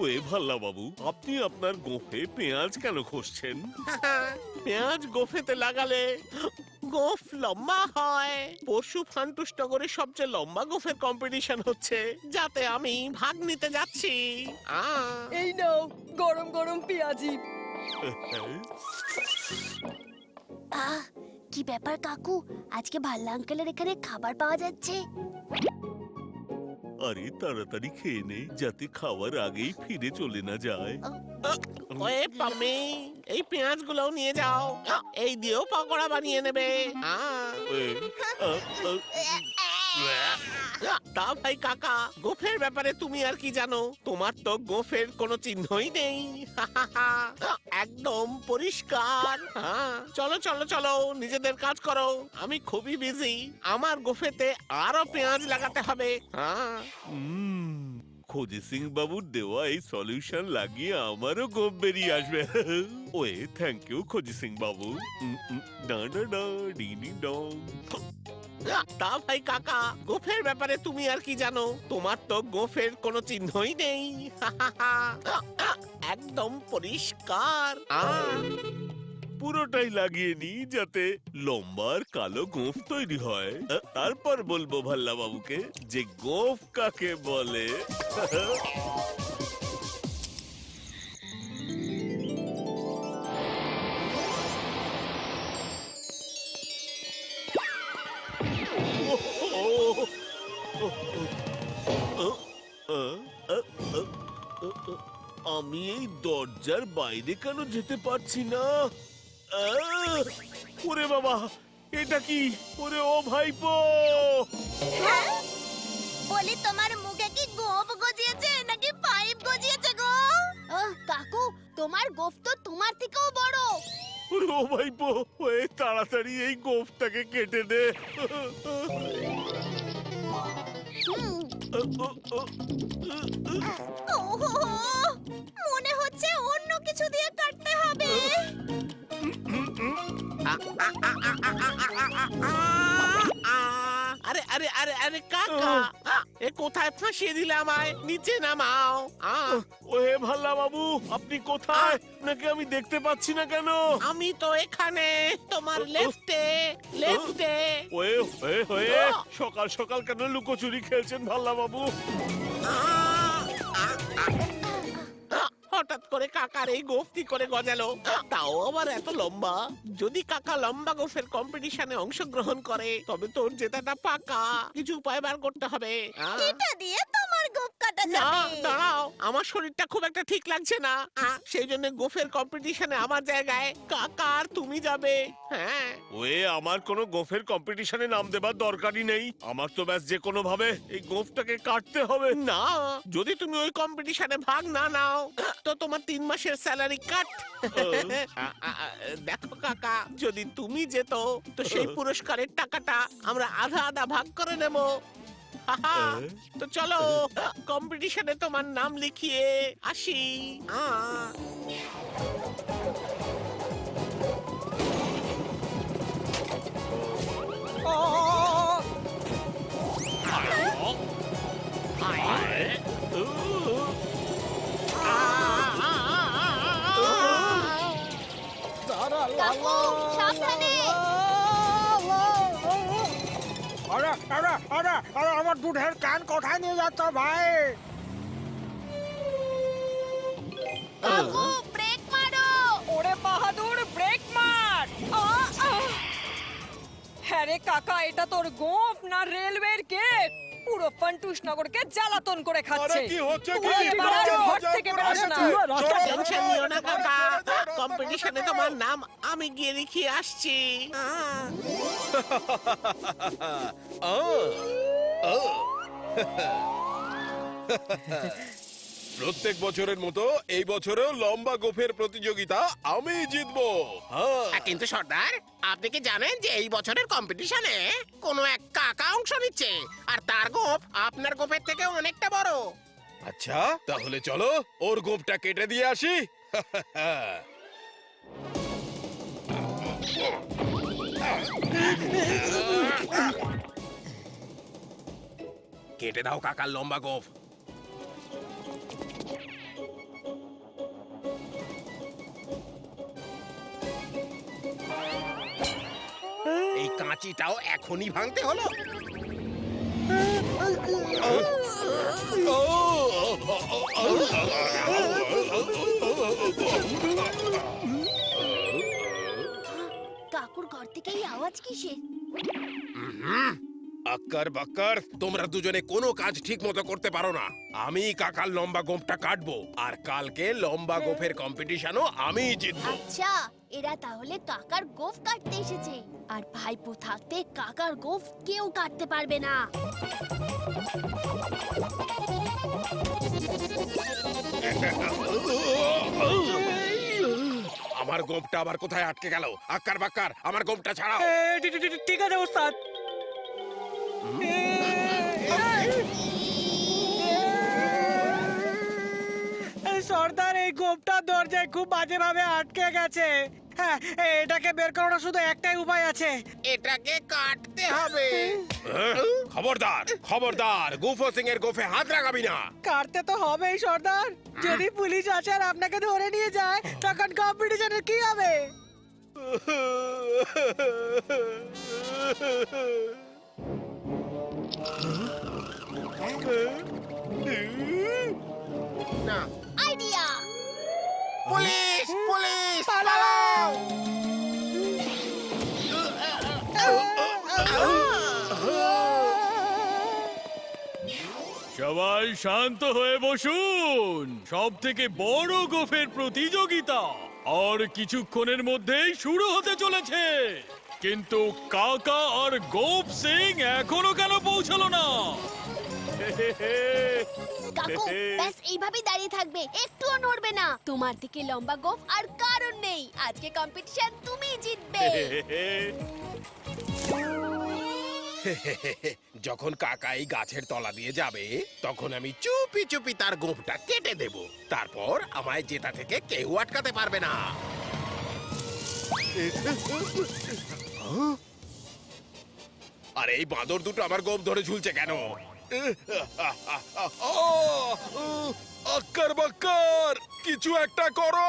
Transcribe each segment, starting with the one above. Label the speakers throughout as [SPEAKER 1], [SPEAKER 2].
[SPEAKER 1] Way Bhalla বাবু, আপনি আপনার গোফে পেঁয়াজ কেন ঘষছেন? পেঁয়াজ গোফেতে লাগালে গোফ লম্বা হয়। পরশু ফান্টুসনগরে সবচেয়ে লম্বা গোফের কম্পিটিশন হচ্ছে, যাতে আমি ভাগ নিতে যাচ্ছি।
[SPEAKER 2] এই নাও গরম গরম পেঁয়াজি।
[SPEAKER 3] কি ব্যাপার কাকু, আজকে ভাল্লা আঙ্কেলের এখানে খাবার পাওয়া যাচ্ছে?
[SPEAKER 1] আরে তাড়াতাড়ি খেয়ে নে, যাতে খাওয়ার আগেই ফিরে চলে না যায়। ওয়ে পাম্মি, এই পেঁয়াজ গুলোও নিয়ে যাও, এই দিয়েও পকোড়া বানিয়ে নেবে। তা ভাই কাকা, গোফের ব্যাপারে তুমি আর কি জানো? তোমার তো গোফের কোনো চিহ্নই নেই। একদম পরিষ্কার। চলো চলো চলো, নিজেদের কাজ করো, আমি খুবই বিজি। আমার গোফেতে আরো পেঁয়াজ লাগাতে হবে। খোজি সিং বাবুর দেওয়া এই সলিউশন লাগিয়ে আমারও গোফ বেরিয়ে আসবে। ওয়ে থ্যাংক ইউ খোজি সিং বাবু। ডা ডা ডা ডি ডি ডং। তা ভাই কাকা, গোফের ব্যাপারে তুমি আর কি জানো? তোমার তো গোফের কোনো চিহ্নই নেই। একদম পরিষ্কার। পুরোটাই লাগিয়ে নি, যাতে লম্বার কালো গোফ তৈরি হয়। তারপর বলবো ভাল্লা বাবুকে যে গোফ কাকে বলে। আমি এই দরজার বাইরে কেন যেতে পারছি না? ওরে বাবা, এটা কি? ওরে ও ভাইপো!
[SPEAKER 3] বলি তোমার মুখে কি গোফ গজিয়েছে নাকি পাইপ গজিয়েছে গো? কাকু, তোমার গোফ তো তোমার থেকেও বড়।
[SPEAKER 1] ওরে ও ভাইপো, ওই তাড়াতাড়ি এই গোফটাকে কেটে দে।
[SPEAKER 3] মনে হচ্ছে অন্য কিছু দিয়ে কাটতে হবে।
[SPEAKER 1] আরে আরে আরে আরে কাকা, এ কোথায় ফাঁসিয়ে দিলে আমায়? নিচে নামাও। ওহে ভাল্লা বাবু, আপনি কোথায়? নাকি আমি দেখতে পাচ্ছি না কেন? আমি তো এখানে, তোমার লেফটে লেফটে। ওয়ে ওয়ে ওয়ে, সকাল সকাল কেন লুকোচুরি খেলছেন ভাল্লা বাবু? হঠাৎ করে কাকার এই গোফ কি করে গজালো? তাও আবার এত লম্বা। যদি কাকা লম্বা গোফের কম্পিটিশনে অংশগ্রহণ করে, তবে তোর জেতাটা পাকা। কিছু উপায় বার করতে হবে।
[SPEAKER 3] এটা দিয়ে তোমার গোফ কাটা
[SPEAKER 1] না,
[SPEAKER 3] যাবে।
[SPEAKER 1] দাঁড়াও, আমার শরীরটা খুব একটা ঠিক লাগছে না। সেই জন্য গোফের কম্পিটিশনে আমার জায়গায় কাকা আর তুমি যাবে। হ্যাঁ, ওয়ে আমার কোনো গোফের কম্পিটিশনে নাম দেবার দরকারই নেই। আমার তো ব্যাস যে কোনো ভাবে এই গোফটাকে কাটতে হবে। না, যদি তুমি ওই কম্পিটিশনে ভাগ না নাও, তো তোমার 3 মাসের স্যালারি কাট। দেখো কাকা, যদি তুমি যেত, তো সেই পুরস্কারের টাকাটা আমরা আধা আধা ভাগ করে নেব। তো চলো, কম্পিটিশনে তোমার নাম লিখিয়ে আসি।
[SPEAKER 3] কাকু, সাবধানে।
[SPEAKER 4] আরে আরে আরে আরে, আমার দুধের ক্যান কোথায় নিয়ে যাচ্ছ ভাই?
[SPEAKER 3] কাকু, ব্রেক মারো।
[SPEAKER 2] ওরে বাহাদুর, ব্রেক মার। হ্যাঁ রে কাকা, এটা তোর গোফ না রেলওয়ের গেট? পুরো ফান্টুসনগরকে জ্বালাতন করে খাচ্ছে।
[SPEAKER 4] কি হচ্ছে কি?
[SPEAKER 2] তুই এবার আর ঘর থেকে বেরোস না।
[SPEAKER 1] টেনশন নিও না কাকা, কম্পিটিশনে তোমার নাম আমি গিয়ে লিখিয়ে আসছি।
[SPEAKER 5] প্রত্যেক বছরের মতো এই বছরেও লম্বা গোফের প্রতিযোগিতা আমি জিতবো।
[SPEAKER 1] কিন্তু সর্দার, আপনি কি জানেন যে এই বছরের কম্পিটিশনে কোনো এক কাকা অংশ নিচ্ছে, আর তার গোফ আপনার গোফের থেকে অনেকটা বড়।
[SPEAKER 5] আচ্ছা, তাহলে চলো ওর গোফটা কেটে দিয়ে আসি। কেটে দাও কাকার লম্বা গোফ। মাছিটাও এখনই ভাঙতে হলো।
[SPEAKER 3] কাকুর ঘর থেকে এই আওয়াজ কিসের?
[SPEAKER 5] আক্কার বাক্কার, তোমরা দুজনে কোনো কাজ ঠিক মতো করতে পারো না। আমি কাকার লম্বা গোঁফটা কাটবো, আর কালকে লম্বা গোঁফের কম্পিটিশনও আমি জিতবো।
[SPEAKER 3] আচ্ছা, এরা তাহলে কাকার গোফ কাটতে এসেছে, আর ভাইপো থাকতে কাকার গোফ কেউ কাটতে পারবে না।
[SPEAKER 5] আমার গোঁফটা আবার কোথায় আটকে গেল? আক্কার বাক্কার, আমার গোঁফটা ছাড়াও।
[SPEAKER 4] ঠিক আছে ওস্তাদ। সর্দার, এই গোপটা দরজায় খুব বাজেভাবে আটকে গেছে। হ্যাঁ, এটাকে বের করানোর শুধু একটাই উপায় আছে।
[SPEAKER 1] এটাকে কাটতে হবে।
[SPEAKER 5] খবরদার খবরদার, গুফো সিং এর গোফে হাত লাগাবি না।
[SPEAKER 4] কাটতে তো হবেই সর্দার। যদি পুলিশ আসে আর আপনাকে ধরে নিয়ে যায়, তখন কম্পিটিশনের কি হবে?
[SPEAKER 1] না,
[SPEAKER 3] আইডিয়া!
[SPEAKER 1] পুলিশ পুলিশ
[SPEAKER 4] পালাও!
[SPEAKER 6] সবাই শান্ত হয়ে বসুন। সব থেকে বড় গোফের প্রতিযোগিতা আর কিছুক্ষণের মধ্যেই শুরু হতে চলেছে, কিন্তু কাকা আর গোপ সিং এখনো কেন পৌঁছালো না?
[SPEAKER 3] কাকু, ব্যাস এইভাবেই দাঁড়িয়ে থাকবে, একটুও নড়বে না। তোমার থেকে লম্বা গোফ আর কারণ নেই। আজকে কম্পিটিশন তুমিই জিতবে।
[SPEAKER 5] যখন কাকা এই গাছের তলা দিয়ে যাবে, তখন আমি চুপি চুপি তার গোঁফটা কেটে দেব। তারপর আমায় জেতা থেকে কেউ আটকাতে পারবে না। আর এই বাঁদর দুটো আমার গোঁফ ধরে ঝুলছে কেন? আক্কার বাক্কার, কিছু একটা করো!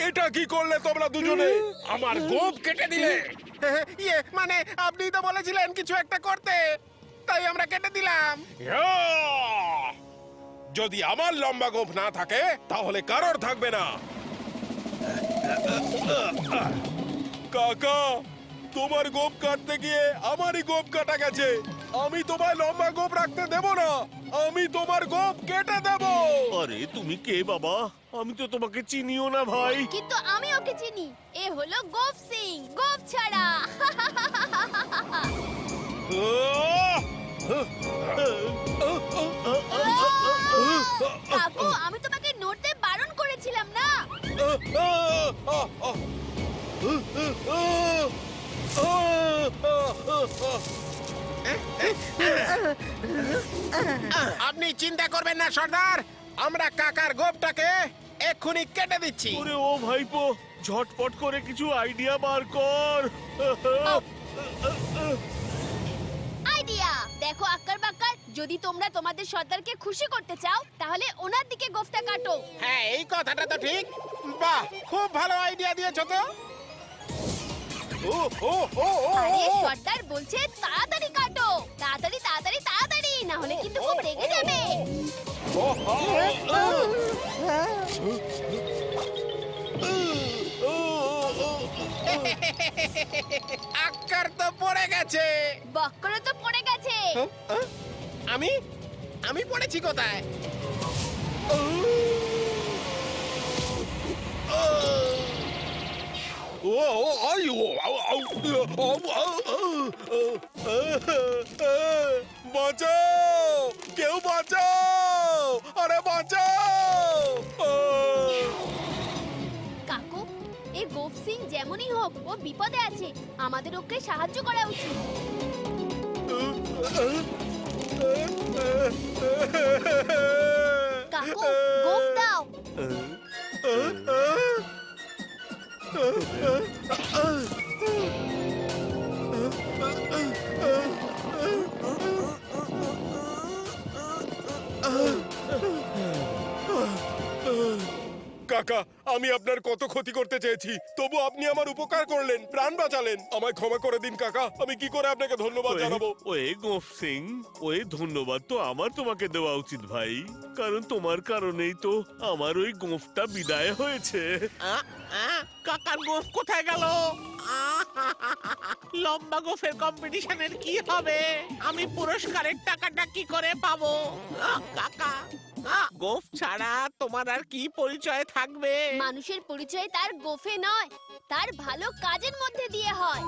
[SPEAKER 5] এটা কি করলে তোমরা দুজনে? আমার গোঁফ কেটে দিলে।
[SPEAKER 1] ইয়ে মানে আপনি তো বলেছিলেন কিছু একটা করতে, তাই আমরা কেটে দিলাম।
[SPEAKER 5] যদি আমার লম্বা গোঁফ না থাকে, তাহলে কারোর থাকবে না। কাকা, তোমার গোঁফ কাটতে গিয়ে আমারই গোঁফ কাটা গেছে। আমি তোমায় লম্বা গোঁফ রাখতে দেব না। আমি তোমার গোঁফ কেটে দেব।
[SPEAKER 1] আরে তুমি কে বাবা? আমি তো তোমাকে চিনিও না ভাই।
[SPEAKER 3] কিন্তু আমি ওকে চিনি। এ হলো গোফ সিং, গোফ ছাড়া। কাকু, আমি তোমাকে নড়তে বারণ করেছিলাম না?
[SPEAKER 1] আপনি চিন্তা করবেন না সর্দার, আমরা কাকার গোপটাকে এক্ষুনি কেটে দিচ্ছি। ওরে ও ভাইপো, ঝটপট করে কিছু আইডিয়া বার কর।
[SPEAKER 3] আইডিয়া! দেখো আক্কার বাক্কার, যদি তোমরা তোমাদের সর্দারকে খুশি করতে চাও, তাহলে ওনার দিকে গোফটা কাটো।
[SPEAKER 1] হ্যাঁ, এই কথাটা তো ঠিক। বাহ, খুব ভালো আইডিয়া দিয়েছো তো। ও ও ও ও
[SPEAKER 3] আরে সর্দার বলছে তাড়াতাড়ি কাটো, তাড়াতাড়ি তাড়াতাড়ি তাড়াতাড়ি, না হলে কিন্তু খুব রেগে যাবে।
[SPEAKER 1] আক্কার তো পড়ে গেছে।
[SPEAKER 3] বক্কর তো পড়ে গেছে।
[SPEAKER 1] আমি আমি পড়েছি কোথায়?
[SPEAKER 5] ও আই ও বাঁচাও! কেউ বাঁচাও! আরে বাঁচাও!
[SPEAKER 3] কাকু, এই গোফ সিং যেমনই হোক, ও বিপদে আছে। আমাদের ওকে সাহায্য করা উচিত। কাকু, গোফ দাও।
[SPEAKER 5] কাকা, আমি আপনার কত ক্ষতি করতে চেয়েছি, তবু আপনি আমার উপকার করলেন, প্রাণ বাঁচালেন। আমায় ক্ষমা করে দিন কাকা, আমি কি করে আপনাকে ধন্যবাদ জানাবো?
[SPEAKER 1] ওয়ে গোফ সিং, ওই ধন্যবাদ তো আমার তোমাকে দেওয়া উচিত ভাই, কারণ তোমার কারণেই তো আমার ওই গোফটা বিদায় হয়েছে। কাকার গোফ কোথায় গেল? লম্বা গোফের কম্পিটিশনের কি হবে? আমি পুরস্কারের টাকাটা কি করে পাবো? কাকা, গোফ ছাড়া তোমার আর কি পরিচয় থাকবে?
[SPEAKER 3] মানুষের পরিচয় তার গোফে নয়, তার ভালো কাজের মধ্যে দিয়ে হয়।